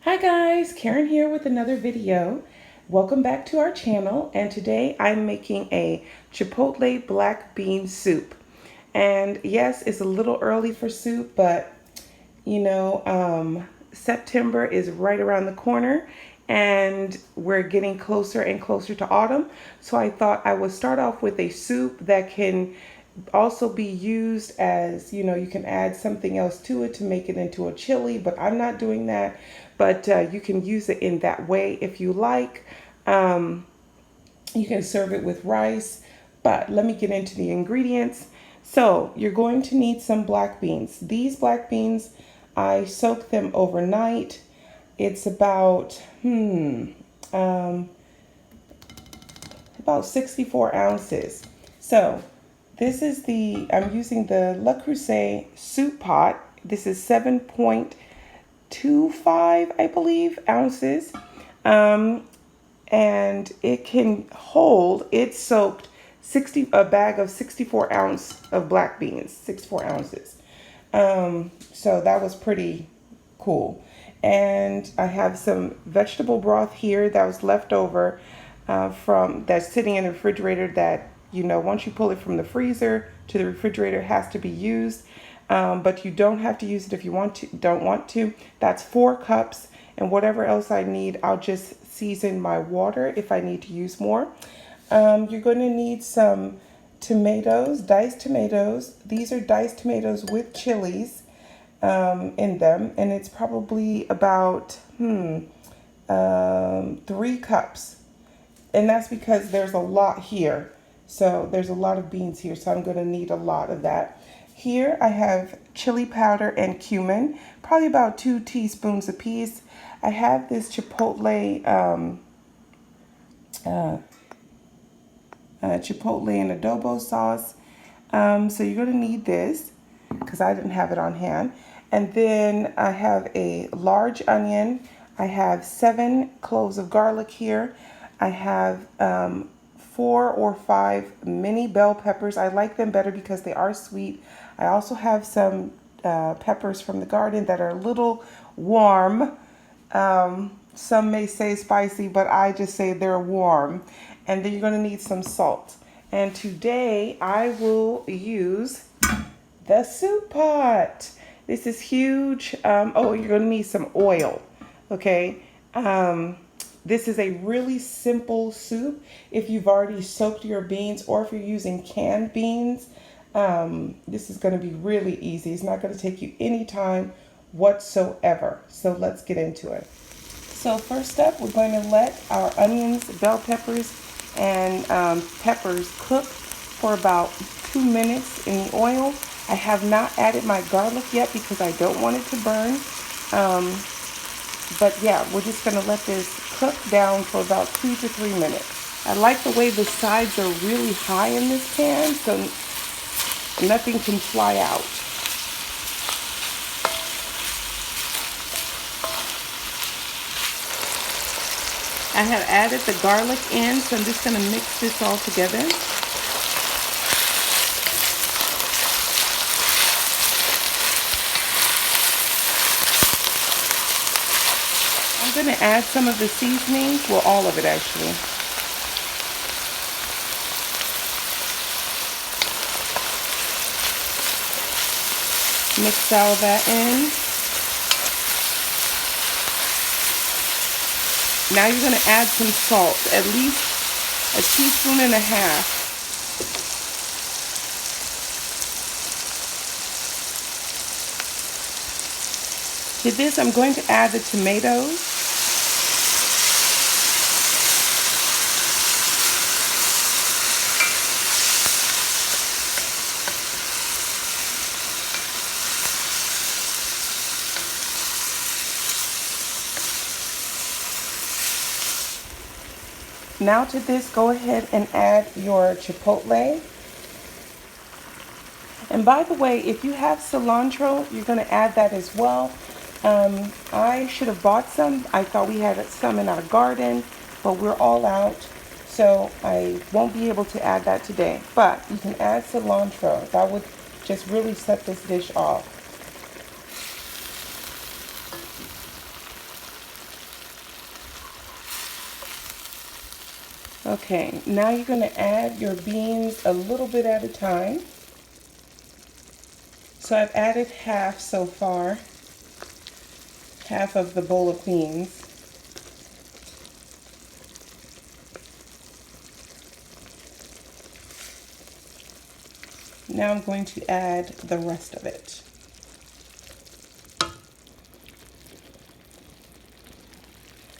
Hi guys, Karen here with another video. Welcome back to our channel, and today I'm making a Chipotle black bean soup. And yes, it's a little early for soup, but September is right around the corner and we're getting closer and closer to autumn. So I thought I would start off with a soup that can also be used as, you can add something else to it to make it into a chili, but I'm not doing that. But you can use it in that way if you like. You can serve it with rice, but let me get into the ingredients. So you're going to need some black beans. These black beans, I soaked them overnight. It's about 64 ounces. So this is I'm using the Le Creuset soup pot. This is 7.25, I believe, ounces. And it can hold, it soaked a bag of 64 ounce of black beans, 64 ounces. So that was pretty cool. And I have some vegetable broth here that was left over that's sitting in the refrigerator that, once you pull it from the freezer to the refrigerator, it has to be used. But you don't have to use it if you don't want to. That's 4 cups. And whatever else I need, I'll just season my water if I need to use more. You're going to need some tomatoes, diced tomatoes. These are diced tomatoes with chilies in them, and it's probably about 3 cups. And that's because there's a lot here. So there's a lot of beans here, so I'm going to need a lot of that. Here I have chili powder and cumin, probably about 2 teaspoons apiece. I have this Chipotle Chipotle and adobo sauce. So you're going to need this because I didn't have it on hand. And then I have a large onion. I have 7 cloves of garlic here. I have 4 or 5 mini bell peppers. I like them better because they are sweet. I also have some peppers from the garden that are a little warm. Some may say spicy, but I just say they're warm. And then you're going to need some salt. And today I will use the soup pot. This is huge. You're going to need some oil. Okay. This is a really simple soup. If you've already soaked your beans or if you're using canned beans, this is going to be really easy. It's not going to take you any time whatsoever. So let's get into it. So first up, we're going to let our onions, bell peppers, and peppers cook for about 2 minutes in the oil. I have not added my garlic yet because I don't want it to burn. But yeah, we're just going to let this cook down for about 2 to 3 minutes. I like the way the sides are really high in this pan, so nothing can fly out. I have added the garlic in, so I'm just going to mix this all together. I'm going to add some of the seasonings, well, all of it actually. Mix all that in. Now you're going to add some salt, at least a teaspoon and a half. To this, I'm going to add the tomatoes. Now to this, go ahead and add your chipotle. And by the way, if you have cilantro, you're going to add that as well. I should have bought some. I thought we had some in our garden, but we're all out. So I won't be able to add that today. But you can add cilantro. That would just really set this dish off. Okay, now you're going to add your beans a little bit at a time. So I've added half so far, half of the bowl of beans. Now I'm going to add the rest of it.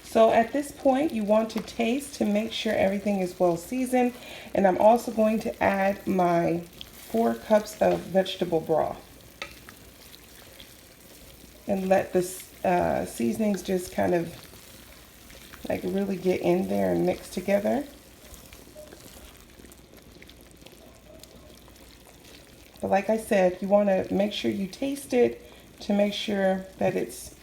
So at this point, you want to taste to make sure everything is well seasoned. And I'm also going to add my 4 cups of vegetable broth. And let the seasonings just kind of like really get in there and mix together. But like I said, you want to make sure you taste it to make sure that it's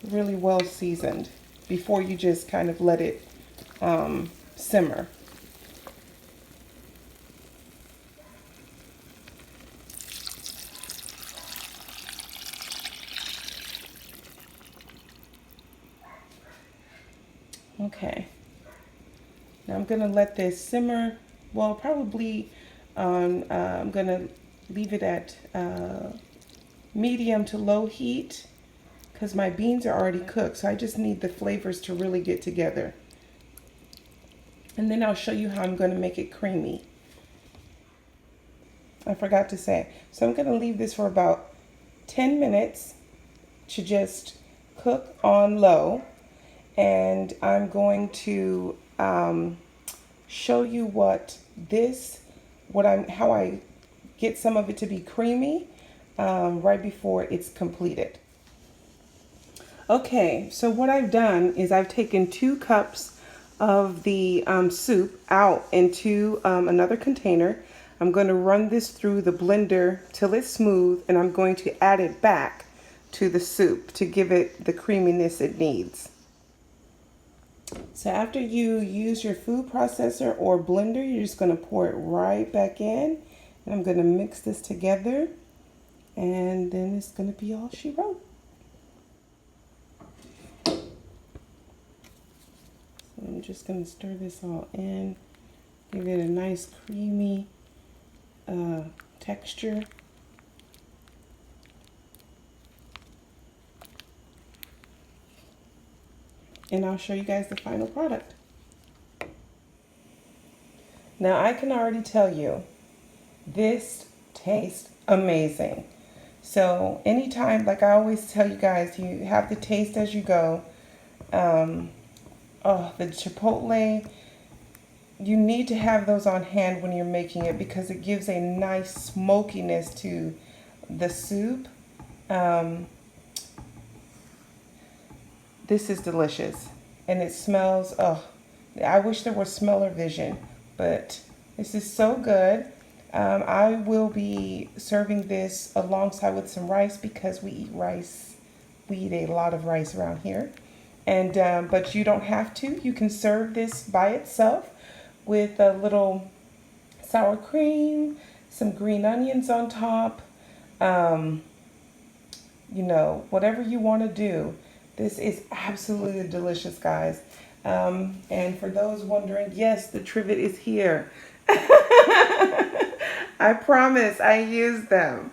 really well seasoned before you just kind of let it simmer. Okay. Now I'm going to let this simmer. Well, probably I'm going to leave it at medium to low heat because my beans are already cooked. So I just need the flavors to really get together. And then I'll show you how I'm going to make it creamy. I forgot to say. So I'm going to leave this for about 10 minutes to just cook on low. And I'm going to show you how I get some of it to be creamy right before it's completed. Okay, so what I've done is I've taken 2 cups of the soup out into another container. I'm going to run this through the blender till it's smooth, and I'm going to add it back to the soup to give it the creaminess it needs. So after you use your food processor or blender, you're just going to pour it right back in. And I'm going to mix this together. And then it's going to be all she wrote. So I'm just going to stir this all in. Give it a nice creamy texture. And I'll show you guys the final product. Now I can already tell you, this tastes amazing. So anytime, like I always tell you guys, you have to taste as you go. The Chipotle, you need to have those on hand when you're making it because it gives a nice smokiness to the soup. This is delicious, and it smells, I wish there was smell-o-vision, but this is so good. I will be serving this alongside with some rice because we eat rice. We eat a lot of rice around here. And but you don't have to. You can serve this by itself with a little sour cream, some green onions on top, you know, whatever you want to do. This is absolutely delicious, guys. And for those wondering, yes, the trivet is here. I promise I use them.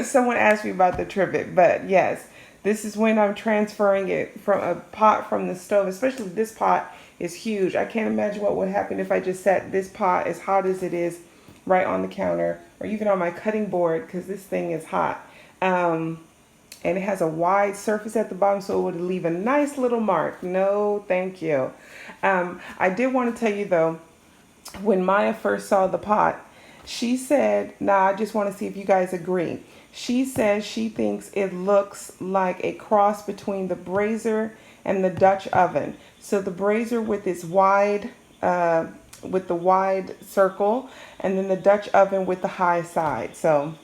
Someone asked me about the trivet, but yes, this is when I'm transferring it from a pot from the stove, especially this pot is huge. I can't imagine what would happen if I just set this pot as hot as it is right on the counter or even on my cutting board because this thing is hot. And it has a wide surface at the bottom, so it would leave a nice little mark. No, thank you. I did want to tell you, though, when Maya first saw the pot, she said, I just want to see if you guys agree. She says she thinks it looks like a cross between the brazier and the Dutch oven. So the brazier with its wide, with the wide circle, and then the Dutch oven with the high side. So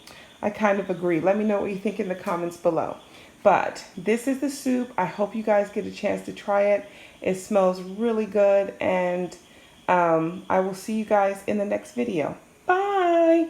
I kind of agree. Let me know what you think in the comments below. But this is the soup. I hope you guys get a chance to try it. It smells really good, and I will see you guys in the next video. Bye!